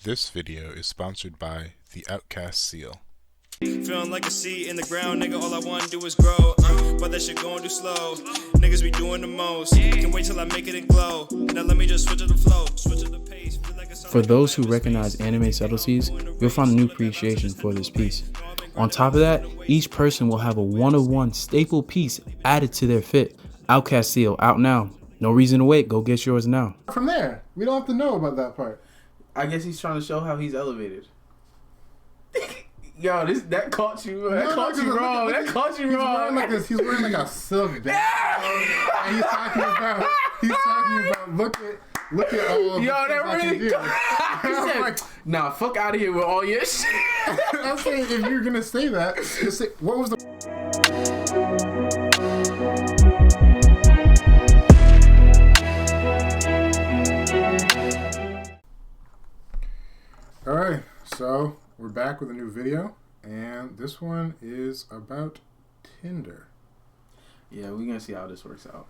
This video is sponsored by the Outcast Seal. Feeling like a seed in the ground, nigga, all I wanna do is grow. But that shit going too slow. Niggas be doing the most. Can wait till I make it and glow. Now let me just switch up the flow, switch up the pace. For those who recognize anime subtleties, you'll find a new appreciation for this piece. On top of that, each person will have a one-of-one staple piece added to their fit. Outcast Seal, out now. No reason to wait, go get yours now. From there, we don't have to know about that part. I guess he's trying to show how he's elevated. Yo, that caught you. That caught you wrong. That caught you wrong. He's wearing like a silk bag, and he's talking about. Look at all. Yo, that really. He said, like, "Nah, fuck out of here with all your shit." I'm saying if you're gonna say that, just say, what was the? All right, so we're back with a new video, and this one is about Tinder. Yeah, we're gonna see how this works out.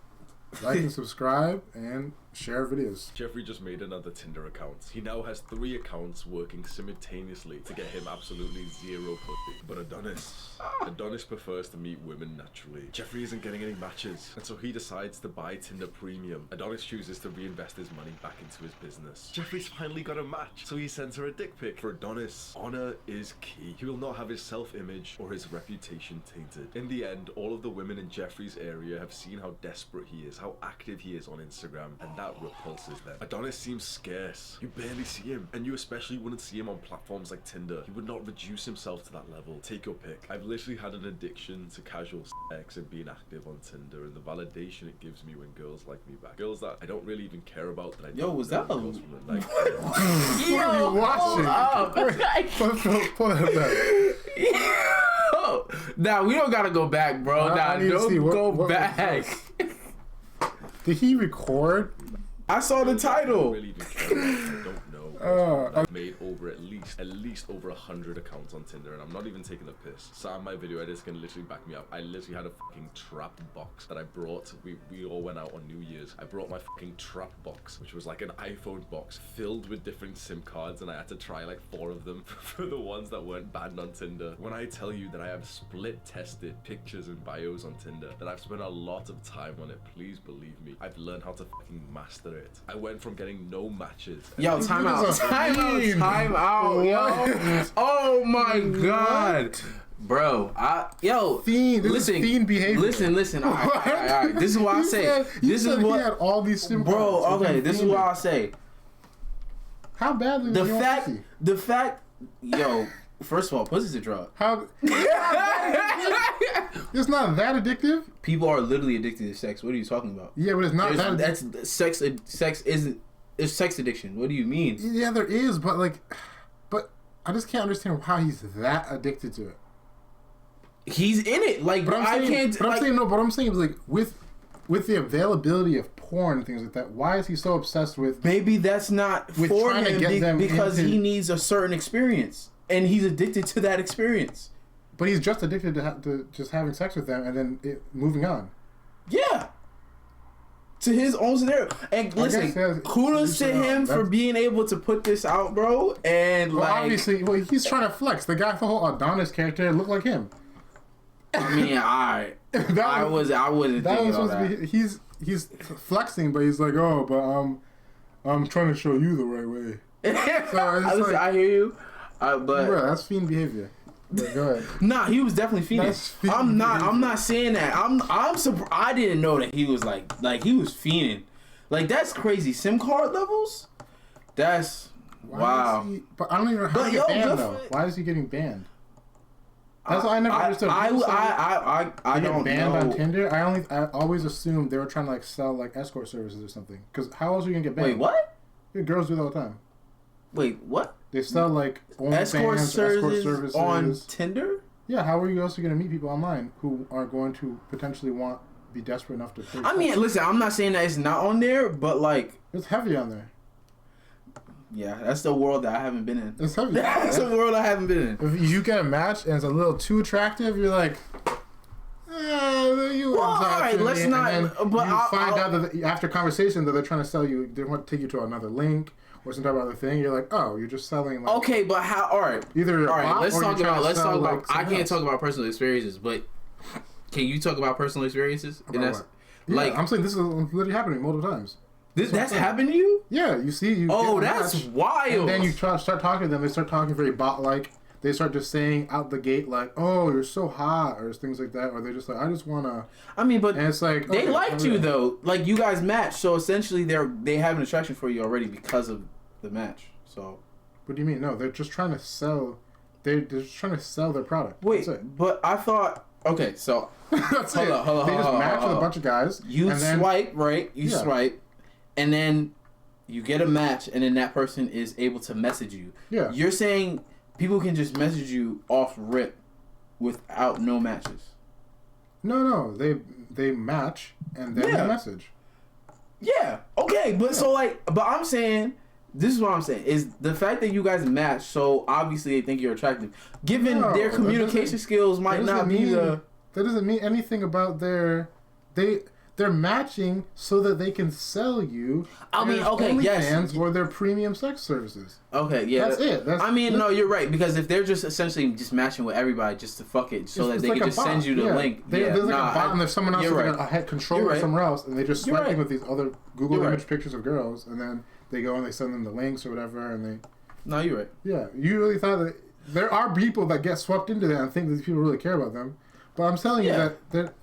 Like and subscribe and share videos. Jeffrey just made another Tinder account. He now has 3 accounts working simultaneously to get him absolutely 0 pussy. But Adonis prefers to meet women naturally. Jeffrey isn't getting any matches, and so he decides to buy Tinder Premium. Adonis chooses to reinvest his money back into his business. Jeffrey's finally got a match, so he sends her a dick pic. For Adonis, honor is key. He will not have his self-image or his reputation tainted. In the end, all of the women in Jeffrey's area have seen how desperate he is, how active he is on Instagram, and that repulses them. Adonis seems scarce. You barely see him, and you especially wouldn't see him on platforms like Tinder. He would not reduce himself to that level. Take your pick. I've literally had an addiction to casual sex and being active on Tinder, and the validation it gives me when girls like me back. Girls that I don't really even care about that I Yo, was that a... girls from the night. What are you watching? Pull that back. Nah, we don't gotta go back, bro. Don't go back. Did he record? I saw the title. I don't really even care about. I don't know. I've made over at least over 100 accounts on Tinder, and I'm not even taking the piss. Sam, my video editors can literally back me up. I literally had a fucking trap box that I brought. We all went out on New Year's. I brought my fucking trap box, which was like an iPhone box filled with different SIM cards, and I had to try like 4 of them for the ones that weren't banned on Tinder. When I tell you that I have split tested pictures and bios on Tinder, that I've spent a lot of time on it, please believe me. I've learned how to fucking master it. I went from getting no matches. Yo, time out, yo. Oh my god. Bro, fiend. This is fiend behavior. Listen. All right. This is why I say. This is what. He had all these SIM cards. Bro, okay. This is why I say. How badly? The fact. Yo, first of all, pussy's a drug. How? It's not that addictive. People are literally addicted to sex. What are you talking about? Yeah, but it's not that. That's sex. Sex isn't. It's sex addiction. What do you mean? Yeah, there is, but I just can't understand how he's that addicted to it. He's in it, like, but I'm saying like with the availability of porn and things like that, why is he so obsessed with? Maybe that's not for him because he needs a certain experience, and he's addicted to that experience. But he's just addicted to just having sex with them and then moving on. Yeah. To his own scenario. And listen, kudos to him for being able to put this out, bro. And obviously, he's trying to flex. The guy, the whole Adonis character, looked like him. I mean, alright. I wouldn't think all that. He's flexing, but he's like, oh, but I'm trying to show you the right way. So I hear you. But bro, that's fiend behavior. Yeah, go ahead. Nah, he was definitely fiending. I'm not saying that. I'm surprised. I didn't know that he was like he was fiending. Like, that's crazy. SIM card levels? That's wow. But I don't even know how to get banned though. Why is he getting banned? That's why I never understood. I don't banned know. on Tinder. I always assumed they were trying to like sell like escort services or something. Because how else are you gonna get banned? Wait, what? Yeah, girls do that all the time. Wait, what? They sell like escort services on Tinder? Yeah, how are you also going to meet people online who are going to potentially be desperate enough to pay? I mean, listen, I'm not saying that it's not on there, but like... It's heavy on there. Yeah, that's the world that I haven't been in. It's heavy. That's the world I haven't been in. If you get a match and it's a little too attractive, you're like... Alright, opportunity, let's not. And then But you find out that after conversation that they're trying to sell you, they want to take you to another link or some type of other thing. You're like, oh, you're just selling. Like, okay, but how? All right, either all right. bot Let's or talk you're trying about. to Let's sell, talk like, about. I something can't else. talk about personal experiences, but can you talk about personal experiences? About what? Yeah, like I'm saying this is literally happening multiple times. that's happened to you. Yeah, you see, you. Oh, get a that's match, wild. And then you start talking to them. They start talking very bot-like. They start just saying out the gate like, "Oh, you're so hot," or things like that. Or they're just like, "I just wanna." I mean, but And it's like they okay, liked you though. Like you guys matched, so essentially they have an attraction for you already because of the match. So What do you mean? No, they're just trying to sell. They're just trying to sell their product. wait, That's it. but I thought okay, so That's Hold it. on, They just match with a on. bunch of guys. you and then, swipe right, you Yeah. swipe, and then you get a match, and then that person is able to message you. Yeah. You're saying people can just message you off rip without no matches. No, they match and then Yeah. they message. Yeah. Okay, but so like, but I'm saying. This is what I'm saying is the fact that you guys match, so obviously they think you're attractive. Given No, their that communication doesn't- skills might That not doesn't be mean- the. That doesn't mean anything about they're matching so that they can sell you. I mean, their okay, yes. OnlyFans or their premium sex services. Okay, yeah. That's it. I mean, no, you're right because if they're just essentially just matching with everybody just to fuck it, so that It's they like can a just send bot. you the Yeah. link. There's like a bot and there's someone else you're with right. a head controller You're right. somewhere else, and they just You're swiping right. with these other Google You're image right. pictures of girls, and then they go and they send them the links or whatever, and they. No, you're right. Yeah, you really thought that there are people that get swept into that and think that these people really care about them, but I'm telling you Yeah. that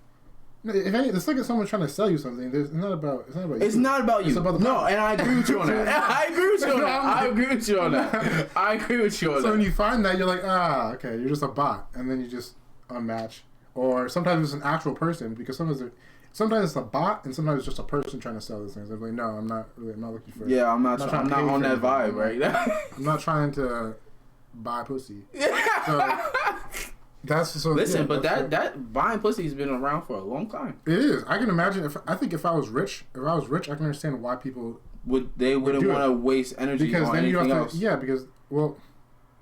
if any, it's like if someone's trying to sell you something. It's not about you. It's not about you. It's about the no, product. and I agree with you on that. I agree with you on that. I agree with you on that. I agree with you on So when that. you find that, you're like, okay, you're just a bot, and then you just unmatch. Or sometimes it's an actual person because sometimes it's a bot, and sometimes it's just a person trying to sell these things. I'm like, no, I'm not looking for. Yeah, I'm not trying on to pay that for vibe anything. right. I'm not trying to buy pussy. So that's so. Listen, yeah, but that's that buying pussy has been around for a long time. it is. I can imagine if I was rich, I can understand why people Wouldn't do want to it. waste energy because on then you anything have to else? yeah because well.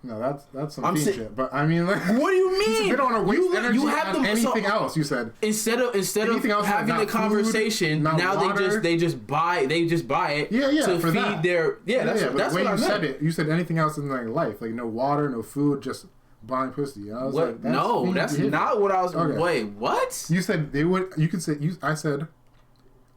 No, that's some I'm fiend sa- shit. But I mean, like, What do you mean? they don't want to waste You- energy you have on to- anything so- else. You said Instead of Anything else, like, having not the food, conversation, not now water? they just buy it. Yeah, to for feed that. their but That's the way what I you meant. said it, you said anything else in like life, like no water, no food, just buying pussy. And I was What? like, that's No, fiend that's behavior. not what I was. Okay. Wait, what? You said they would. You could say you. I said,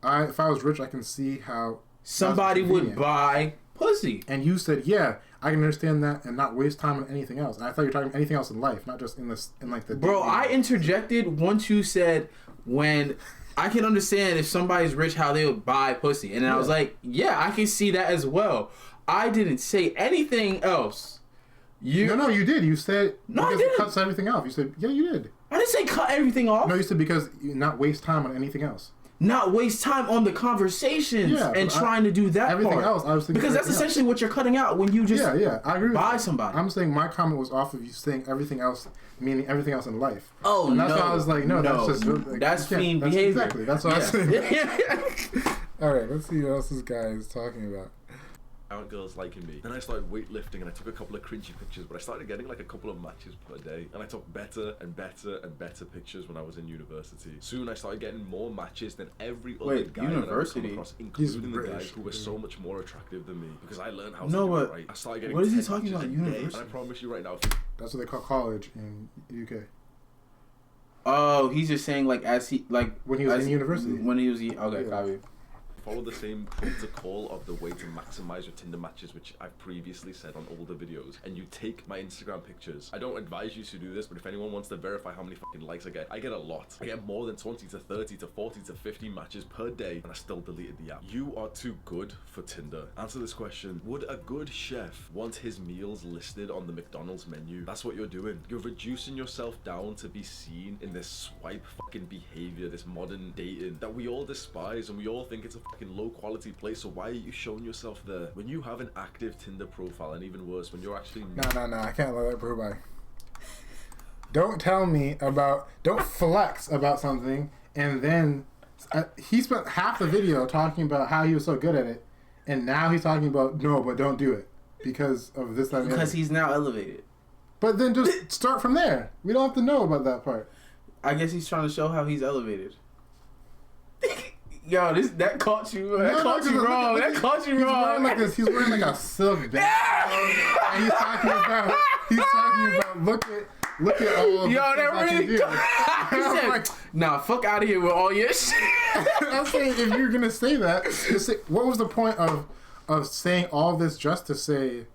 if I was rich, I can see how Somebody that's would convenient. buy pussy. And you said, yeah, I can understand that and not waste time on anything else. And I thought you were talking anything else in life, not just in like the. Bro, dating. I interjected once you said when I can understand if somebody's rich how they would buy pussy. And then I was Yeah. like, yeah, I can see that as well. I didn't say anything else. No, you did. You said No, I because it didn't. cuts everything off. You said, yeah, you did. I didn't say cut everything off. No, you said because you not waste time on anything else. Not waste time on the conversations Yeah, and but trying to do that everything part. else, I was thinking because that's everything else. essentially what you're cutting out when you just Yeah, I agree with buy that. somebody. I'm saying my comment was off of you saying everything else, meaning everything else in life. Oh, and that's no. why I was like, no, that's just like, that's you can't- fiend that's behavior. Exactly, that's what I was saying. Yeah. All right, let's see what else this guy is talking about. Aren't girls liking me? Then I started weightlifting and I took a couple of cringy pictures, but I started getting like a couple of matches per day. And I took better and better and better pictures when I was in university. Soon I started getting more matches than every other Wait, guy that I would come university? across, including the guys British, who were so much more attractive than me. Because I learned how to No, do it but right. I started getting what is he 10 talking matches about, a day, university? And I promise you right now, That's what they call college in UK. Oh, he's just saying like as he like When he was as in university. When he was okay, Yeah. copy. follow the same protocol of the way to maximize your Tinder matches, which I've previously said on older videos, and you take my Instagram pictures. I don't advise you to do this, but if anyone wants to verify how many fucking likes I get a lot. I get more than 20 to 30 to 40 to 50 matches per day, and I still deleted the app. You are too good for Tinder. Answer this question. Would a good chef want his meals listed on the McDonald's menu? That's what you're doing. You're reducing yourself down to be seen in this swipe fucking behavior, this modern dating that we all despise, and we all think it's a fucking low quality place. So why are you showing yourself there when you have an active Tinder profile, and even worse, when you're actually No, I can't let that go by. Don't tell me about, don't flex about something, and then he spent half the video talking about how he was so good at it, and now he's talking about, no, but don't do it because of this, that, and the Because other. he's now elevated. But then just start from there. We don't have to know about that part. I guess he's trying to show how he's elevated. Yo, that caught you. That caught you wrong. That caught you He's wrong. wearing like this. He's wearing like a silk bag, and he's talking about. Look at all. Yo, the that things really. I can do. He I'm said, like, "Nah, fuck out of here with all your shit." I'm saying if you're gonna say that, just say, what was the point of saying all this just to say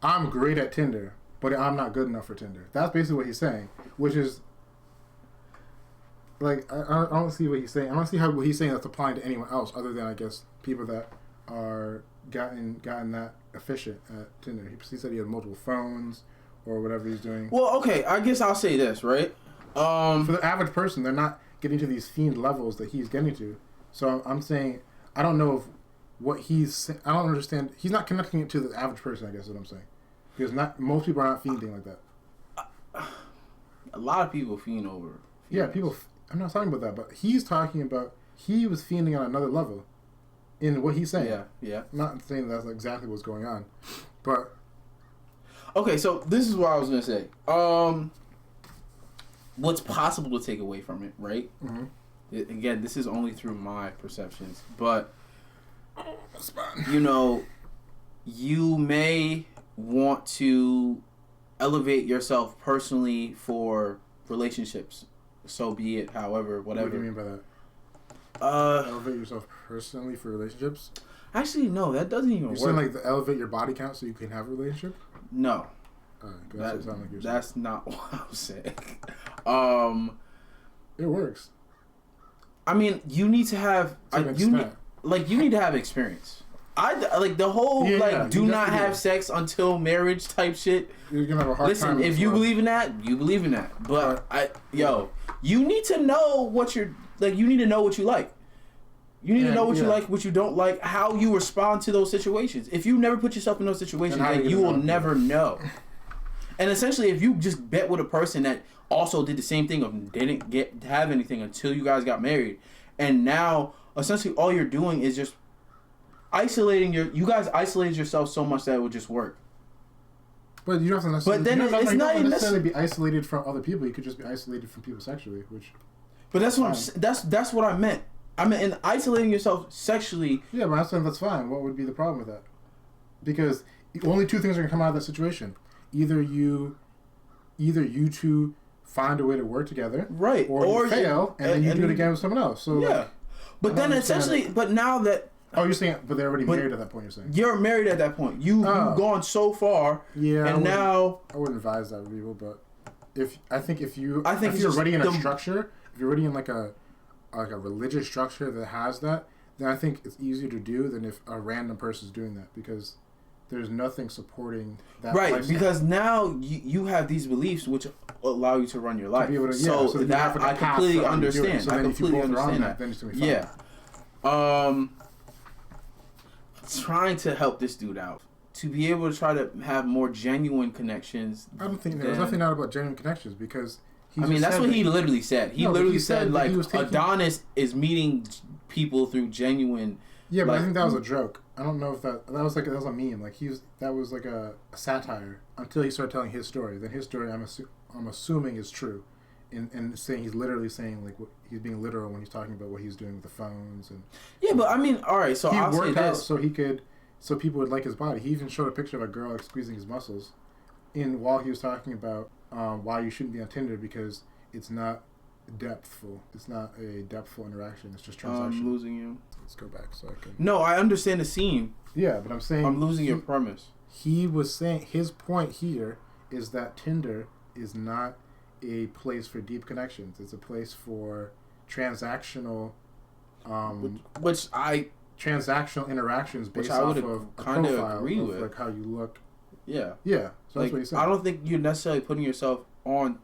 I'm great at Tinder, but I'm not good enough for Tinder? That's basically what he's saying, which is like I don't see what he's saying. I don't see how what he's saying that's applying to anyone else other than I guess people that are gotten that efficient at Tinder. He said he had multiple phones or whatever he's doing. Well, okay, I guess I'll say this, right? For the average person, they're not getting to these fiend levels that he's getting to. So I'm saying I don't know if what I don't understand. He's not connecting it to the average person. I guess is what I'm saying, because most people are not fiending like that. A lot of people fiend over. Yeah, people. I'm not talking about that, but he's talking about he was fiending on another level in what he's saying. Yeah. I'm not saying that's exactly what's going on, but Okay, so this is what I was gonna say. What's possible to take away from it, right? mm-hmm. Again, this is only through my perceptions, but That's fine. you know, you may want to elevate yourself personally for relationships. So be it. However, whatever. What do you mean by that? Elevate yourself personally for relationships? Actually, no, that doesn't even You're work. saying like elevate your body count so you can have a relationship? No, That's what it sounds like you're saying. that's not what I'm saying. It works. I mean, you need to have To an you need, extent. you need to have experience. I like the whole Yeah, do you not definitely have do. sex until marriage type shit. You're gonna have a hard time. Listen, if with you love. believe in that, you believe in that. But you need to know what you're like. You need to know what you like. You need to know what you like, what you don't like, how you respond to those situations. If you never put yourself in those situations, how then you you gonna will know? never know. And essentially, if you just bet with a person that also did the same thing of didn't have anything until you guys got married, and now essentially all you're doing is just isolating you guys isolated yourself so much that it would just work. But you don't have to necessarily. But then you don't it's you not don't even necessarily be isolated from other people. You could just be isolated from people sexually, which. But that's what that's what I meant. I meant in isolating yourself sexually. Yeah, but I'm saying that's fine. What would be the problem with that? Because only two things are gonna come out of that situation: either you two find a way to work together, Right, or you fail, and then you do it again with someone else. So yeah. like, But I then don't understand. essentially, but now that Oh, you're saying, but they're already married at that point. You're saying. you're married at that point, you've gone so far, Yeah, and now I wouldn't advise that with people, but if if you're it's already in a just structure, if you're already in like a religious structure that has that, then I think it's easier to do than if a random person's doing that, because there's nothing supporting that. right, lifestyle. because now you have these beliefs which allow you to run your life. be able to- so so you have, that like, a I path completely for how you do it. understand. So I then if you completely both are on understand that, that. then it's gonna be fine. Yeah. Trying to help this dude out to be able to try to have more genuine connections. I don't think there's nothing out about genuine connections, because he. I mean, that's what he literally said. He literally said that like he was taking- Adonis is meeting people through genuine. Yeah, but like, I think that was a joke. I don't know if that was a meme. Like that was like a satire until he started telling his story. Then his story, I'm assuming is true, and saying he's literally saying like he's being literal when he's talking about what he's doing with the phones and. Yeah, but I mean, all right. So He I'll say worked out this. so people would like his body. He even showed a picture of a girl like squeezing his muscles, while he was talking about why you shouldn't be on Tinder, because it's not depthful. It's not a depthful interaction. It's just transactional. I'm losing you. Let's go back so I can. No, I understand the scene. Yeah, but I'm saying I'm losing your premise. He was saying his point here is that Tinder is not a place for deep connections. It's a place for transactional, transactional interactions based I off would of a kind of profile agree of with. like how you look. Yeah. Yeah, so Like, that's what he's saying. I don't think you're necessarily putting yourself on.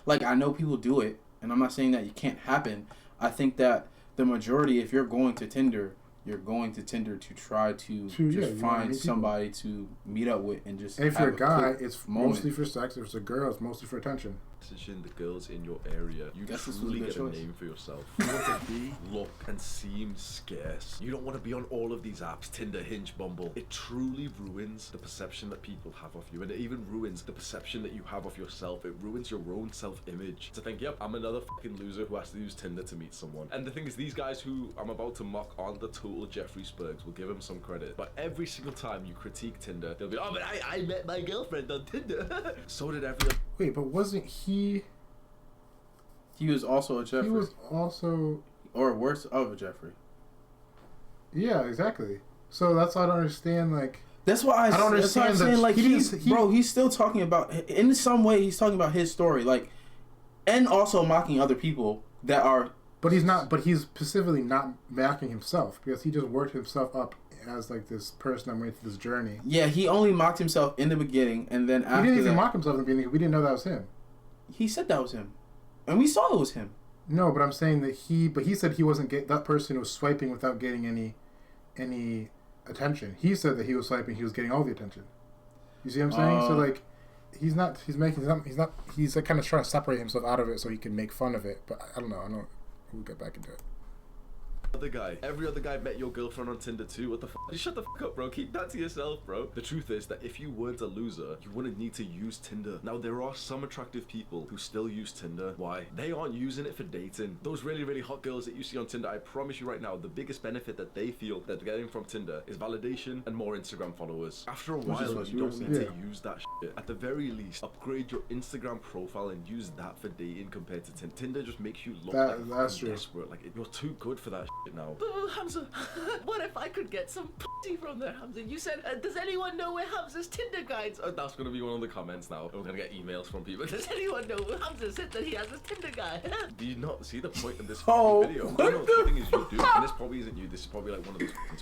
Like, I know people do it, and I'm not saying that it can't happen. I think that the majority, if you're going to Tinder, you're going to Tinder to try to you wanna find meet somebody to meet up with and just. And if have you're a guy, quick it's moment. mostly for sex. If it's a girl, it's mostly for attention. messaging the girls in your area, you Guess this was a truly good get choice. a name for yourself. You want to be, look, and seem scarce. You don't want to be on all of these apps, Tinder, Hinge, Bumble. It truly ruins the perception that people have of you, and it even ruins the perception that you have of yourself. It ruins your own self-image. To think, yep, I'm another fucking loser who has to use Tinder to meet someone. And the thing is, these guys who I'm about to mock aren't the total Jeffrey Spurgs. We'll give him some credit. But every single time you critique Tinder, they'll be, oh, but I met my girlfriend on Tinder. So did everyone. Wait, but wasn't he? He was also a Jeffrey. He was also. Or worse of a Jeffrey. Yeah, exactly. So that's why I don't understand. Like, That's why I don't understand. That's why I'm saying, like, he's still talking about, in some way, he's talking about his story, like, and also mocking other people that are. But he's not. But he's specifically not mocking himself because he just worked himself up as like this person that went through this journey. Yeah, he only mocked himself in the beginning, and then after he didn't even that, mock himself in the beginning. We didn't know that was him. he said that was him, and we saw it was him. No, but I'm saying that he said he wasn't that person was swiping without getting any attention. He said that he was swiping, he was getting all the attention. You see what I'm saying? So like, he's like kind of trying to separate himself out of it so he can make fun of it. But I don't know. We'll get back into it. Every other guy met your girlfriend on Tinder too. What the fuck? Just shut the fuck up, bro. Keep that to yourself, bro. The truth is that if you weren't a loser, you wouldn't need to use Tinder. Now, there are some attractive people who still use Tinder. Why? They aren't using it for dating. Those really, really hot girls that you see on Tinder, I promise you right now, the biggest benefit that they feel that they're getting from Tinder is validation and more Instagram followers. After a while, you don't need to use that shit. At the very least, upgrade your Instagram profile and use that for dating compared to Tinder. Tinder just makes you look That's true. desperate. Like, you're too good for that shit now. Hamza, what if I could get some pussy from there, Hamza? You said, does anyone know where Hamza's Tinder guides are? That's gonna be one of the comments now. We're gonna get emails from people. Does anyone know where Hamza said that he has his Tinder guide? Do you not see the point of this Oh, video? what No, the thing is, you do. And this probably isn't you. This is probably like one of those fucking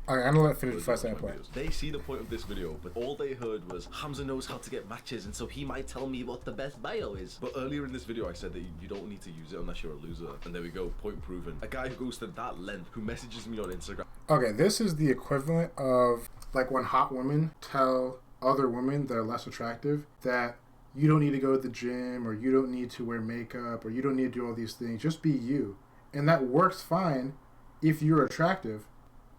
Alright, I'm gonna let finish before I say my point. videos. They see the point of this video, but all they heard was Hamza knows how to get matches, and so he might tell me what the best bio is. But earlier in this video, I said that you don't need to use it unless you're a loser. And there we go, point proven. A guy who goes to that length, who messages me on Instagram. Okay, this is the equivalent of like when hot women tell other women that are less attractive that you don't need to go to the gym, or you don't need to wear makeup, or you don't need to do all these things. Just be you. And that works fine if you're attractive.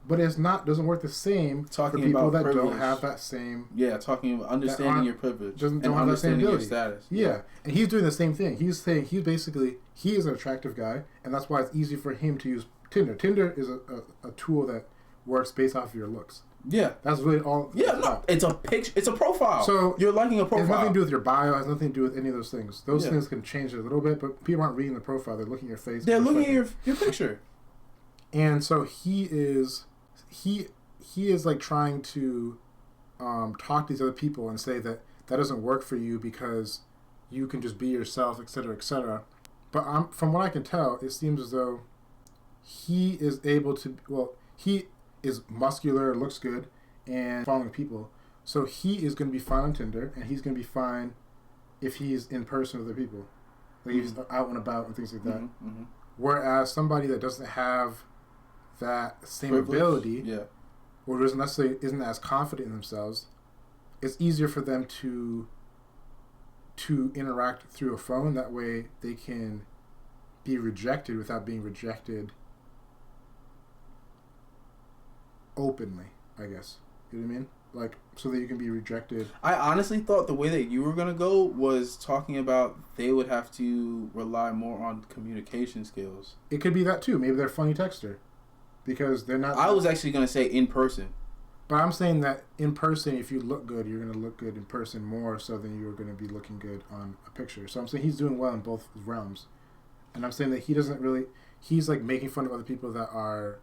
But doesn't work the same Talking for people about that privilege. don't have that same. Yeah, talking about understanding your privilege Don't and have that same understanding your ability. status. Yeah, and he's doing the same thing. He's saying he is an attractive guy, and that's why it's easy for him to use Tinder. Tinder is a tool that works based off of your looks. Yeah. That's really all. Yeah, no, it's a picture. It's a profile. So you're liking a It has profile. nothing to do with your bio. It has nothing to do with any of those things. Those Yeah. things can change it a little bit, but people aren't reading the profile. They're looking at your face. They're looking at your picture. And so he is like trying to talk to these other people and say that doesn't work for you because you can just be yourself, etc., etc. But from what I can tell, it seems as though he is able to. Well, he is muscular, looks good, and following people. So he is going to be fine on Tinder, and he's going to be fine if he's in person with other people, like he's out and about and things like that. Mm-hmm. Whereas somebody that doesn't have that same Privilege. ability, Yeah. or doesn't necessarily isn't as confident in themselves, it's easier for them to interact through a phone. That way they can be rejected without being rejected openly, I guess. You know what I mean? Like, so that you can be rejected. I honestly thought the way that you were gonna go was talking about they would have to rely more on communication skills. It could be that too. Maybe they're a funny texter. Because they're not... I was actually gonna say in person. But I'm saying that in person, if you look good, you're going to look good in person more so than you're going to be looking good on a picture. So I'm saying he's doing well in both realms. And I'm saying that he doesn't really... He's like making fun of other people that are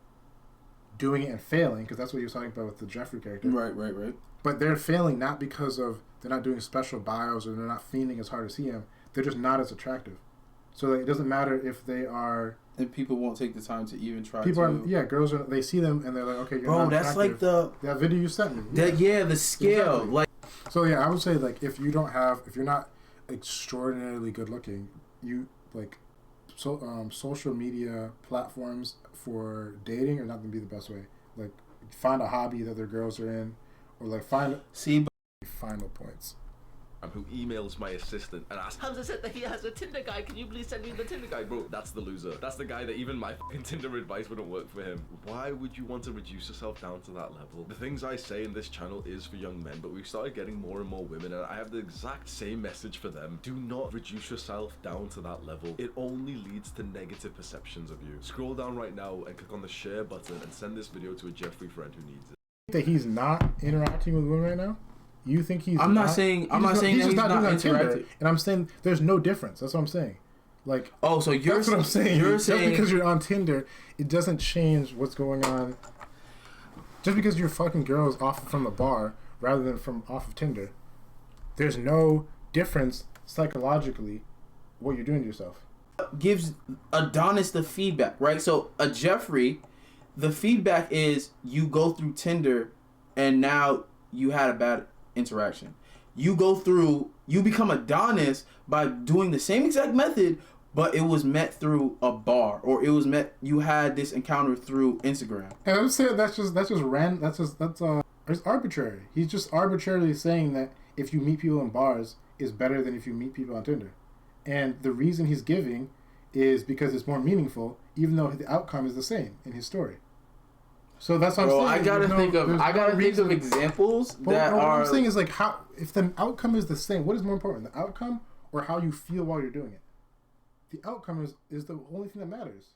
doing it and failing, because that's what he was talking about with the Jeffrey character. Right. But they're failing not because of... They're not doing special bios or they're not fiending as hard as he am. They're just not as attractive. So like, it doesn't matter if they are... And people won't take the time to even try People to... are... Yeah, girls are... They see them and they're like, okay, you're Bro, not that's attractive. like That video you sent me. the scale. Exactly. Like, So yeah, I would say like if you're not extraordinarily good looking, you like social media platforms for dating are not gonna be the best way. Like find a hobby that their girls are in, or like find see, final points. who emails my assistant and asks, Hamza said that he has a Tinder guy. Can you please send me the Tinder guy? bro, that's the loser. That's the guy that even my fucking Tinder advice wouldn't work for him. Why would you want to reduce yourself down to that level? The things I say in this channel is for young men, but we've started getting more and more women, and I have the exact same message for them. Do not reduce yourself down to that level. It only leads to negative perceptions of you. Scroll down right now and click on the share button and send this video to a Jeffrey friend who needs it. That he's not interacting with women right now? You think he's? I'm not saying that he's not interacting. And I'm saying there's no difference. That's what I'm saying. Like, oh, so that's what I'm saying. You're just saying because you're on Tinder, it doesn't change what's going on. Just because you're fucking girls off from a bar rather than from off of Tinder, there's no difference psychologically what you're doing to yourself. Gives Adonis the feedback, right? So a Jeffrey, the feedback is you go through Tinder and now you had a bad interaction. You become Adonis by doing the same exact method, but it was met through a bar, or you had this encounter through Instagram. And I'm saying that's arbitrary. He's just arbitrarily saying that if you meet people in bars is better than if you meet people on Tinder. And the reason he's giving is because it's more meaningful, even though the outcome is the same in his story. So that's what I'm saying. I gotta think of examples that what are. I'm saying is like, how if the outcome is the same, what is more important, the outcome or how you feel while you're doing it? The outcome is the only thing that matters.